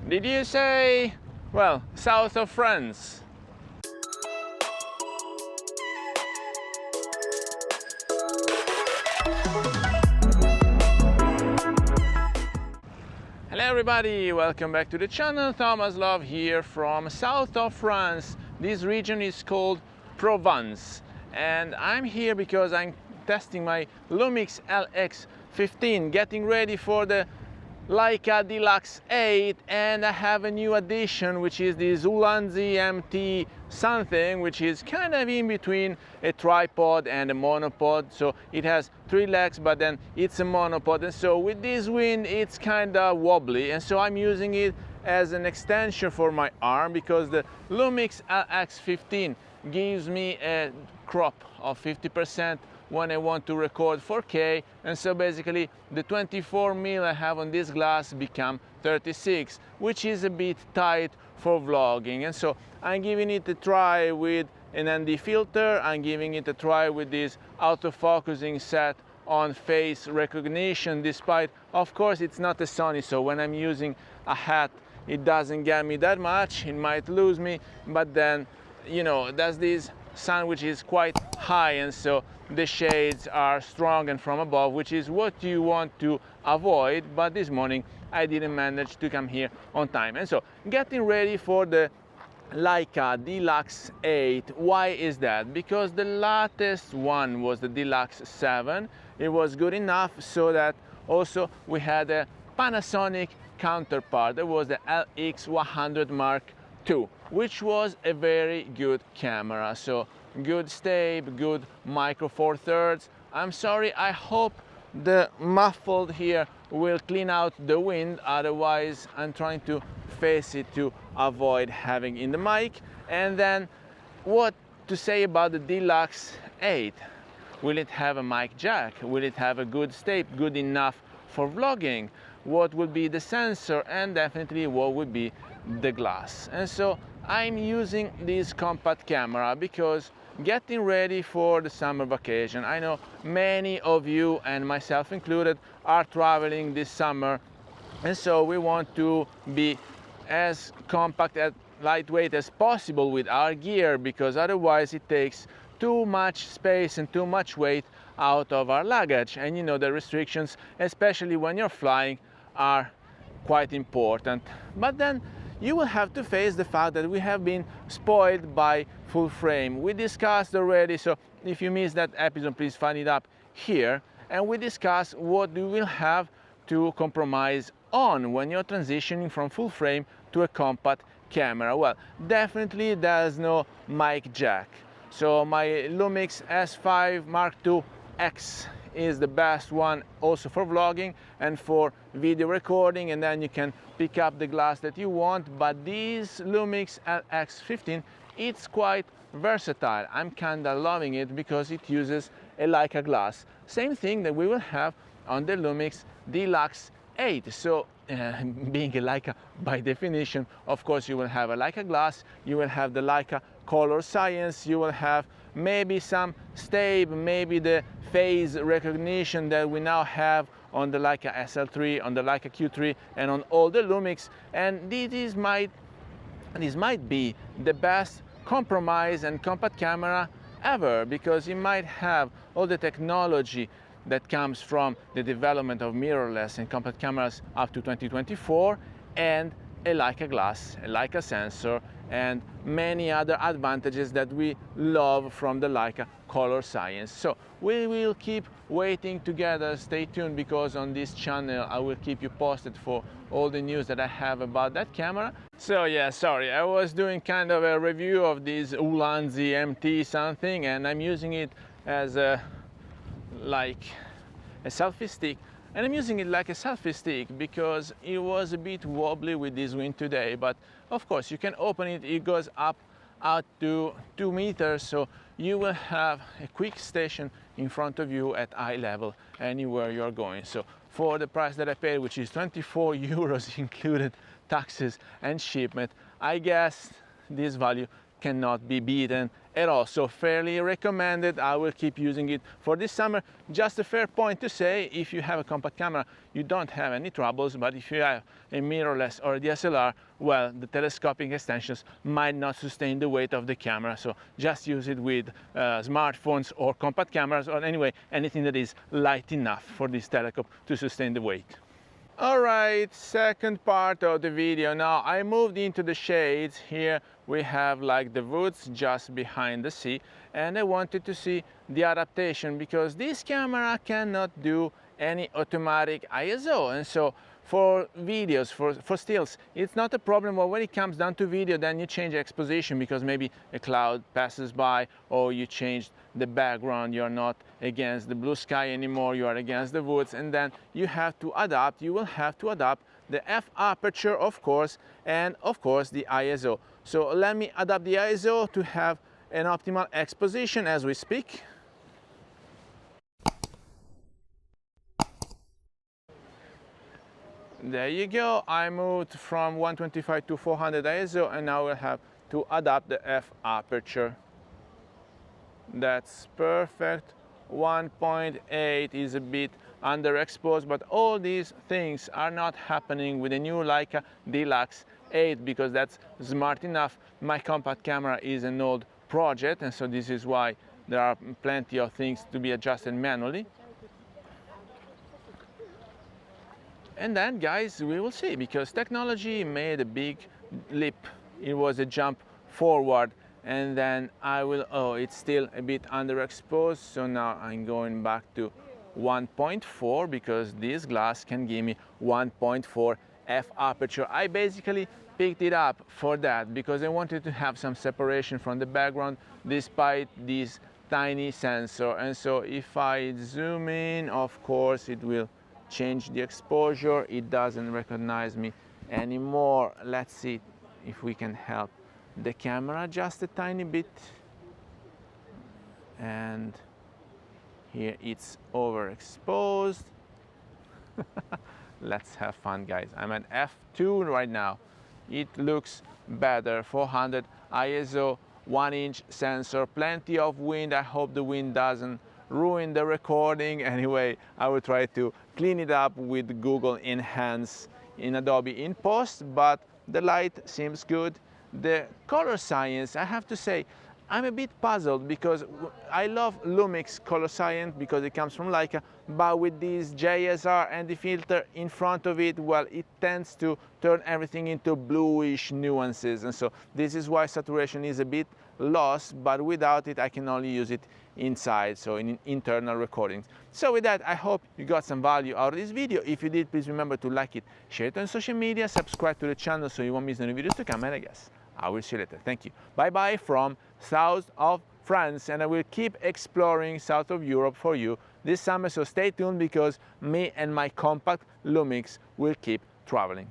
Did you say, well, south of France? Hello everybody, welcome back to the channel. Thomas Love here from south of France. This region is called Provence, and I'm here because I'm testing my Lumix LX15, getting ready for the Leica D-Lux 8, and I have a new addition, which is this Ulanzi MT something, which is kind of in between a tripod and a monopod. So it has 3 legs, but then it's a monopod, and so with this wind it's kind of wobbly, and so I'm using it as an extension for my arm, because the Lumix LX15 gives me a crop of 50% when I want to record 4K, and so basically the 24mm I have on this glass become 36, which is a bit tight for vlogging, and so I'm giving it a try with an ND filter. I'm giving it a try with this autofocusing set on face recognition, despite of course it's not a Sony, so when I'm using a hat it doesn't get me that much, it might lose me, but then you know, there's this sun which is quite high, and so the shades are strong and from above, which is what you want to avoid. But this morning I didn't manage to come here on time, and so getting ready for the Leica D-Lux 8. Why is that? Because the latest one was the D-Lux 7. It was good enough so that also we had a Panasonic counterpart. There was the LX100 Mark II, which was a very good camera. So good stable, good micro four thirds. I'm sorry, I hope the muffled here will clean out the wind, otherwise I'm trying to face it to avoid having in the mic. And then what to say about the D-Lux 8? Will it have a mic jack? Will it have a good stable, good enough for vlogging? What will be the sensor, and definitely what would be the glass? And so I'm using this compact camera because getting ready for the summer vacation. I know many of you, and myself included, are traveling this summer, and so we want to be as compact and lightweight as possible with our gear, because otherwise it takes too much space and too much weight out of our luggage. And you know, the restrictions, especially when you're flying, are quite important. But then you will have to face the fact that we have been spoiled by full frame. We discussed already, so if you missed that episode, please find it up here. And we discussed what you will have to compromise on when you're transitioning from full frame to a compact camera. Well, definitely there's no mic jack. So my Lumix S5 Mark II X is the best one also for vlogging and for video recording, and then you can pick up the glass that you want. But this Lumix LX15, it's quite versatile. I'm kinda loving it because it uses a Leica glass, same thing that we will have on the Lumix D-Lux 8. So being a Leica by definition, of course you will have a Leica glass, you will have the Leica color science, you will have maybe some stable, maybe the phase recognition that we now have on the Leica SL3, on the Leica Q3, and on all the Lumix. And this might be the best compromise and compact camera ever, because you might have all the technology that comes from the development of mirrorless and compact cameras up to 2024, and a Leica glass, a Leica sensor, and many other advantages that we love from the Leica color science. So we will keep waiting together. Stay tuned, because on this channel I will keep you posted for all the news that I have about that camera. So yeah, sorry, I was doing kind of a review of this Ulanzi MT something, and I'm using it as a selfie stick. And I'm using it like a selfie stick because it was a bit wobbly with this wind today. But of course you can open it, it goes up out to 2 meters, so you will have a quick station in front of you at eye level anywhere you're going. So for the price that I paid, which is 24 euros included taxes and shipment, I guess this value cannot be beaten at all. So fairly recommended. I will keep using it for this summer. Just a fair point to say, if you have a compact camera, you don't have any troubles, but if you have a mirrorless or a DSLR, well, the telescopic extensions might not sustain the weight of the camera. So just use it with smartphones or compact cameras, or anyway, anything that is light enough for this telescope to sustain the weight. All right, second part of the video. Now I moved into the shades. Here we have like the woods just behind the sea, and I wanted to see the adaptation because this camera cannot do any automatic ISO, and so for videos, for stills, it's not a problem. But when it comes down to video, then you change exposition because maybe a cloud passes by, or you change the background. You're not against the blue sky anymore, you are against the woods, and then you have to adapt. You will have to adapt the f aperture, of course, and of course the ISO. So let me adapt the ISO to have an optimal exposition as we speak. There you go. I moved from 125 to 400 ISO, and now we'll have to adapt the f aperture. That's perfect. 1.8 is a bit underexposed, but all these things are not happening with the new Leica D-Lux 8 because that's smart enough. My compact camera is an old project, and so this is why there are plenty of things to be adjusted manually. And then, guys, we will see, because technology made a big leap. It was a jump forward, and then oh, it's still a bit underexposed, so now I'm going back to 1.4 because this glass can give me 1.4 f aperture. I basically picked it up for that because I wanted to have some separation from the background despite this tiny sensor. And so if I zoom in, of course, it will change the exposure. It doesn't recognize me anymore. Let's see if we can help the camera just a tiny bit. And here it's overexposed. Let's have fun, guys. I'm at f2 right now. It looks better. 400 ISO, 1-inch sensor, plenty of wind. I hope the wind doesn't ruin the recording. Anyway, I will try to clean it up with Google Enhance in Adobe in post, but the light seems good. The color science, I have to say, I'm a bit puzzled because I love Lumix color science because it comes from Leica, but with this JSR and the filter in front of it, well, it tends to turn everything into bluish nuances, and so this is why saturation is a bit lost, but without it I can only use it inside, so in internal recordings. So with that, I hope you got some value out of this video. If you did, please remember to like it, share it on social media, subscribe to the channel so you won't miss any videos to come, and I guess I will see you later. Thank you. Bye bye from south of France, and I will keep exploring south of Europe for you this summer, so stay tuned because me and my compact Lumix will keep traveling.